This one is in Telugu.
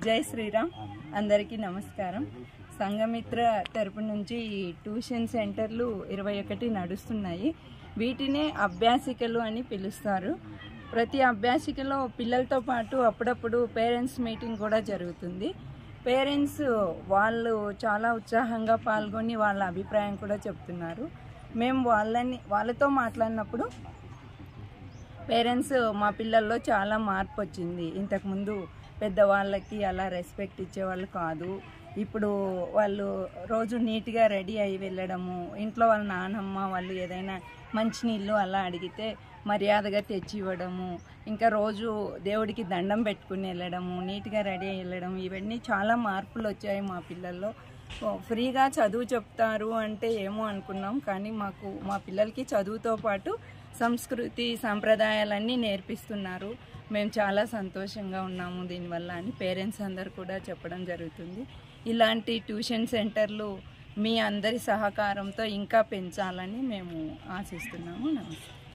జై శ్రీరామ్. అందరికీ నమస్కారం. సంఘమిత్ర తరపు నుంచి ట్యూషన్ సెంటర్లు 21 నడుస్తున్నాయి. వీటినే అభ్యాసికలు అని పిలుస్తారు. ప్రతి అభ్యాసికలో పిల్లలతో పాటు అప్పుడప్పుడు పేరెంట్స్ మీటింగ్ కూడా జరుగుతుంది. పేరెంట్స్ వాళ్ళు చాలా ఉత్సాహంగా పాల్గొని వాళ్ళ అభిప్రాయం కూడా చెప్తున్నారు. మేము వాళ్ళతో మాట్లాడినప్పుడు పేరెంట్స్ మా పిల్లల్లో చాలా మార్పు వచ్చింది. ఇంతకుముందు పెద్దవాళ్ళకి అలా రెస్పెక్ట్ ఇచ్చేవాళ్ళు కాదు. ఇప్పుడు వాళ్ళు రోజు నీట్గా రెడీ అయ్యి వెళ్ళడము, ఇంట్లో వాళ్ళ నాన్నమ్మ వాళ్ళు ఏదైనా మంచినీళ్ళు అలా అడిగితే మర్యాదగా తెచ్చి ఇవ్వడము, ఇంకా రోజు దేవుడికి దండం పెట్టుకుని వెళ్ళడము, నీట్గా రెడీ అయ్యి వెళ్ళడం, ఇవన్నీ చాలా మార్పులు వచ్చాయి మా పిల్లల్లో. ఫ్రీగా చదువు చెప్తారు అంటే ఏమో అనుకున్నాం, కానీ మా పిల్లలకి చదువుతో పాటు సంస్కృతి సంప్రదాయాలన్నీ నేర్పిస్తున్నారు. మేము చాలా సంతోషంగా ఉన్నాము దీనివల్ల అని పేరెంట్స్ అందరు కూడా చెప్పడం జరుగుతుంది. ఇలాంటి ట్యూషన్ సెంటర్లు మీ అందరి సహకారంతో ఇంకా పెంచాలని మేము ఆశిస్తున్నాము. నమస్తే.